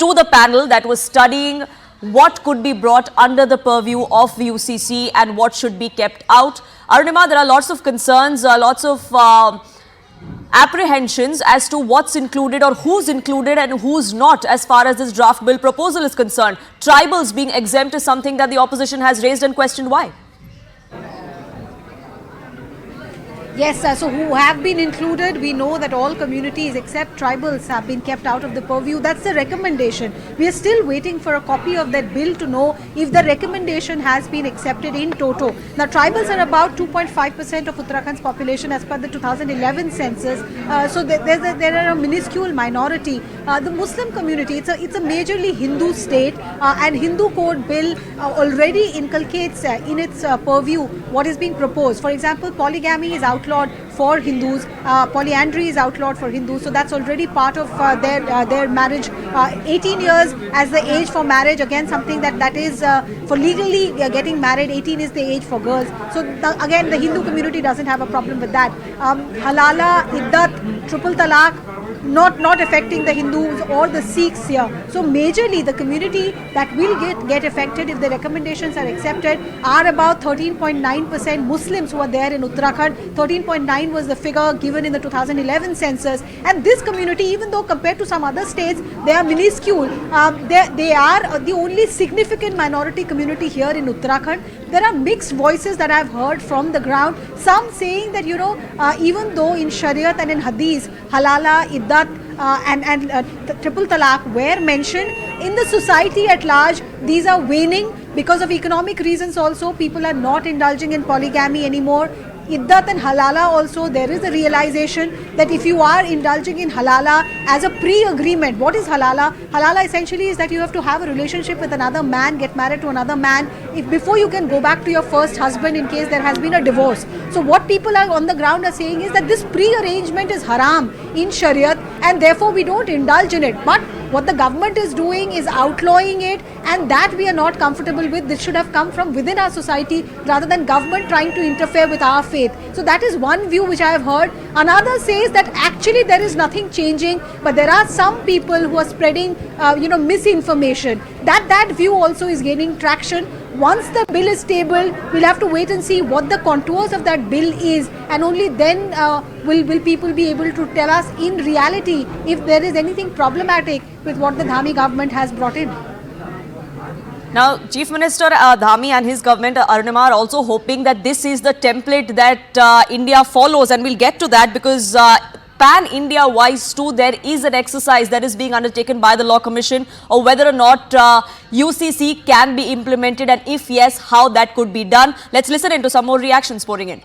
to the panel that was studying what could be brought under the purview of the UCC and what should be kept out. Arunima, there are lots of concerns, lots of apprehensions as to what's included or who's included and who's not as far as this draft bill proposal is concerned. Tribals being exempt is something that the opposition has raised and questioned why. Yes, so who have been included, we know that all communities except tribals have been kept out of the purview. That's the recommendation. We are still waiting for a copy of that bill to know if the recommendation has been accepted in toto. Now, tribals are about 2.5% of Uttarakhand's population as per the 2011 census. So there are a minuscule minority. The Muslim community, it's a majorly Hindu state, and Hindu code bill already inculcates in its purview what is being proposed. For example, polygamy is outlawed for Hindus, polyandry is outlawed for Hindus, so that's already part of their marriage. 18 years as the age for marriage, again something that is for legally getting married. 18 is the age for girls. So again, the Hindu community doesn't have a problem with that. Halala, Iddat, triple talaq, not affecting the Hindus or the Sikhs here. So majorly the community that will get affected if the recommendations are accepted are about 13.9% Muslims who are there in Uttarakhand. 13.9 was the figure given in the 2011 census, and this community, even though compared to some other states they are minuscule, they are the only significant minority community here in Uttarakhand. There are mixed voices that I've heard from the ground, some saying that even though in Shariat and in Hadith halala, iddat and triple talaq were mentioned, in the society at large these are waning because of economic reasons. Also, people are not indulging in polygamy anymore. Iddat and halala also, there is a realization that if you are indulging in halala as a pre-agreement, what is halala? Halala essentially is that you have to have a relationship with another man, get married to another man, before you can go back to your first husband in case there has been a divorce. So what people are on the ground are saying is that this pre-arrangement is haram in Shariat and therefore we don't indulge in it. But what the government is doing is outlawing it, and that we are not comfortable with. This should have come from within our society rather than government trying to interfere with our faith. So that is one view which I have heard. Another says that actually there is nothing changing, but there are some people who are spreading misinformation. That view also is gaining traction. Once the bill is tabled, we'll have to wait and see what the contours of that bill is, and only then will people be able to tell us in reality if there is anything problematic with what the Dhami government has brought in. Now, Chief Minister Dhami and his government, Arunima, are also hoping that this is the template that India follows, and we'll get to that because pan-India wise too, there is an exercise that is being undertaken by the Law Commission or whether or not UCC can be implemented, and if yes, how that could be done. Let's listen into some more reactions pouring in.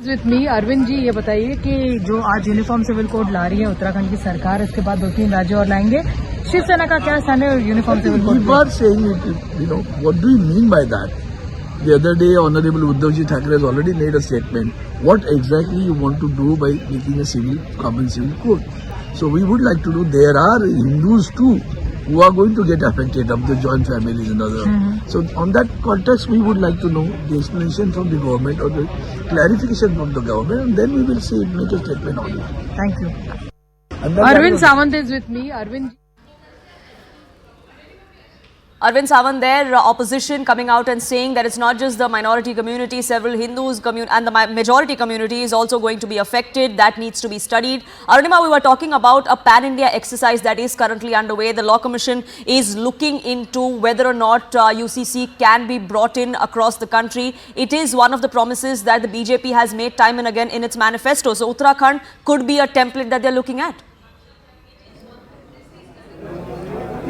With me, Arvind ji, ये बताइए कि जो आज uniform civil code ला रही है उत्तराखंड की सरकार, इसके बाद 2-3 राज्य और लाएंगे, शिवसेना का क्या स्थान है uniform civil code? We are saying it, what do you mean by that? The other day, Honorable Uddhavji Thackeray has already made a statement. What exactly you want to do by making a common civil code? So we would like to know, there are Hindus too who are going to get affected of the joint families and other. So on that context, we would like to know the explanation from the government or the clarification from the government, and then we will see, make a statement on it. Thank you. Arvind Sawant is with me. Arvind Sawant there, opposition coming out and saying that it's not just the minority community, several Hindus and the majority community is also going to be affected. That needs to be studied. Arunima, we were talking about a pan-India exercise that is currently underway. The Law Commission is looking into whether or not UCC can be brought in across the country. It is one of the promises that the BJP has made time and again in its manifesto. So Uttarakhand could be a template that they're looking at.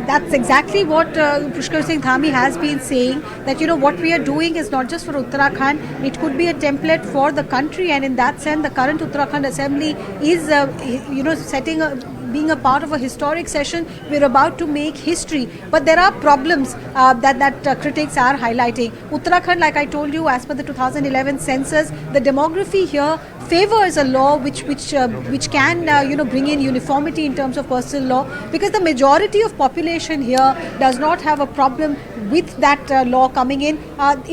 That's exactly what Pushkar Singh Dhami has been saying, that what we are doing is not just for Uttarakhand, it could be a template for the country, and in that sense the current Uttarakhand Assembly is being a part of a historic session. We're about to make history, but there are problems that critics are highlighting. Uttarakhand, like I told you, as per the 2011 census, the demography here favors a law which can bring in uniformity in terms of personal law, because the majority of population here does not have a problem with that law coming in.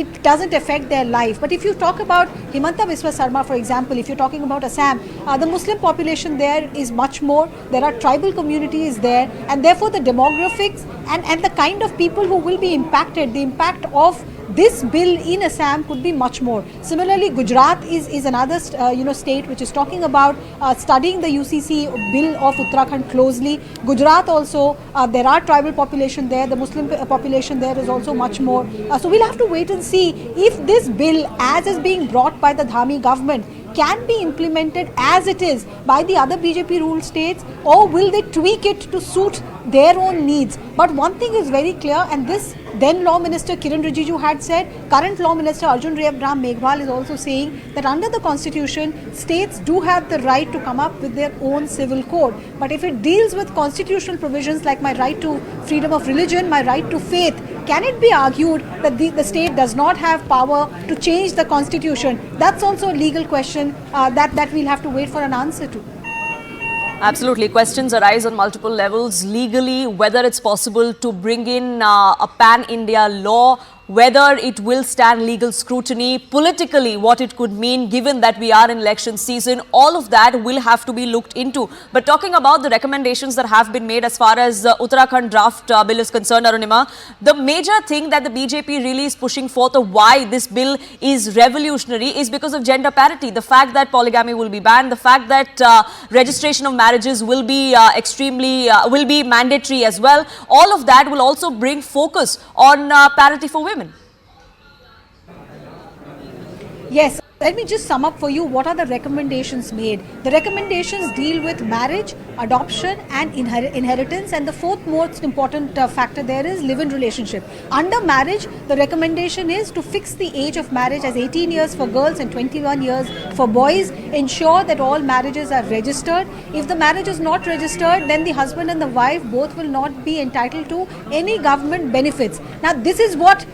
It doesn't affect their life. But if you talk about Himanta Biswa Sarma, for example, if you're talking about Assam, the Muslim population there is much more. There are tribal communities there, and therefore the demographics and the kind of people who will be impacted, the impact of this bill in Assam could be much more. Similarly, Gujarat is another state which is talking about studying the UCC bill of Uttarakhand closely. Gujarat also, there are tribal population there. The Muslim population there is also much more. So we'll have to wait and see if this bill, as is being brought by the Dhami government, can be implemented as it is by the other BJP ruled states, or will they tweak it to suit their own needs. But one thing is very clear, and this then Law Minister Kiran Rijiju had said, current Law Minister Arjun Ram Meghwal is also saying that under the Constitution, states do have the right to come up with their own civil code. But if it deals with constitutional provisions like my right to freedom of religion, my right to faith, can it be argued that the state does not have power to change the Constitution? That's also a legal question that we'll have to wait for an answer to. Absolutely. Questions arise on multiple levels. Legally, whether it's possible to bring in a pan-India law, whether it will stand legal scrutiny, politically what it could mean given that we are in election season, all of that will have to be looked into. But talking about the recommendations that have been made as far as Uttarakhand draft bill is concerned, Arunima, the major thing that the BJP really is pushing forth of why this bill is revolutionary is because of gender parity. The fact that polygamy will be banned, the fact that registration of marriages will be will be mandatory as well. All of that will also bring focus on parity for women. Yes, let me just sum up for you what are the recommendations made. The recommendations deal with marriage, adoption and inheritance, and the fourth most important factor there is live-in relationship. Under marriage, the recommendation is to fix the age of marriage as 18 years for girls and 21 years for boys. Ensure that all marriages are registered. If the marriage is not registered, then the husband and the wife both will not be entitled to any government benefits. Now, this is what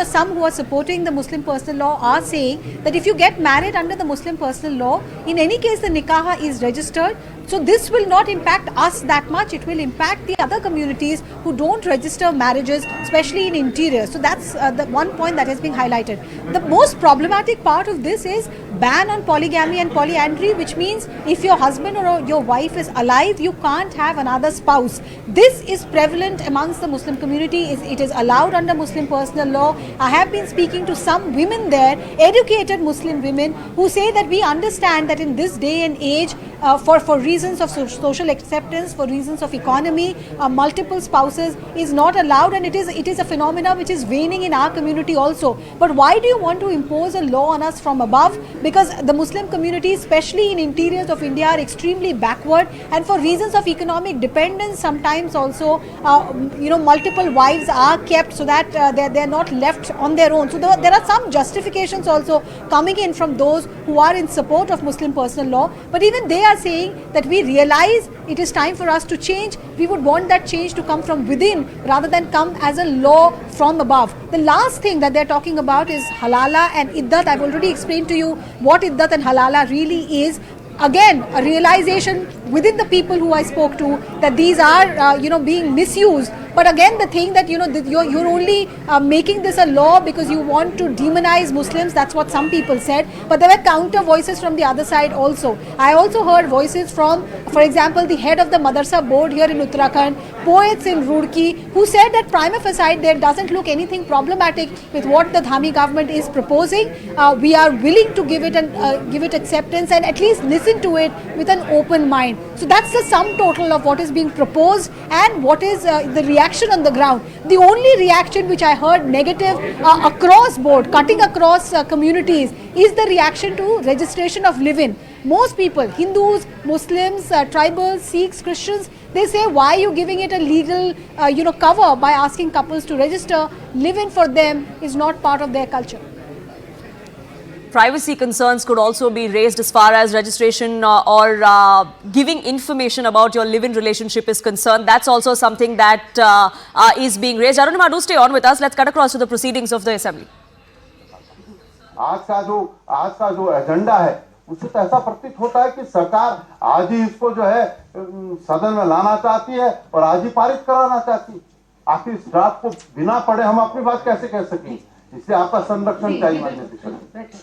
some who are supporting the Muslim personal law are saying, that if you get married under the Muslim personal law, in any case the nikah is registered. So this will not impact us that much. It will impact the other communities who don't register marriages, especially in interior. So that's the one point that has been highlighted. The most problematic part of this is ban on polygamy and polyandry, which means if your husband or your wife is alive, you can't have another spouse. This is prevalent amongst the Muslim community. It is allowed under Muslim personal law. I have been speaking to some women there, educated Muslim women, who say that we understand that in this day and age, for reasons of social acceptance, for reasons of economy, multiple spouses is not allowed, and it is a phenomena which is waning in our community also. But why do you want to impose a law on us from above? Because the Muslim community, especially in interiors of India, are extremely backward, and for reasons of economic dependence, sometimes also multiple wives are kept so that they're not left on their own. So there are some justifications also coming in from those who are in support of Muslim personal law, but even they are saying that we realize it is time for us to change. We would want that change to come from within rather than come as a law from above. The last thing that they're talking about is halala and iddat. I've already explained to you what iddat and halala really is. Again, a realization within the people who I spoke to that these are being misused. But again, the thing that you're only making this a law because you want to demonize Muslims. That's what some people said. But there were counter voices from the other side also. I also heard voices from, for example, the head of the Madrasa board here in Uttarakhand, poets in Roorkee, who said that prima facie there doesn't look anything problematic with what the Dhami government is proposing. We are willing to give it acceptance and at least listen to it with an open mind. So that's the sum total of what is being proposed and what is the reaction on the ground. The only reaction which I heard negative across board, cutting across communities, is the reaction to registration of live-in. Most people, Hindus, Muslims, tribals, Sikhs, Christians, they say, why are you giving it a legal cover by asking couples to register? Live-in for them is not part of their culture. Privacy concerns could also be raised as far as registration or giving information about your live-in relationship is concerned. That's also something that is being raised. Arunima, do stay on with us. Let's cut across to the proceedings of the Assembly. आज का जो agenda है उससे तो ऐसा प्रतीत होता है कि सरकार आज ही इसको जो है सदन में लाना चाहती है और आज ही पारित कराना चाहती है। आखिर इस ड्राफ्ट को बिना पढ़े हम अपनी बात कैसे कह सकें? इससे आपका संरक्षण चाहिए माननीय अध्यक्ष।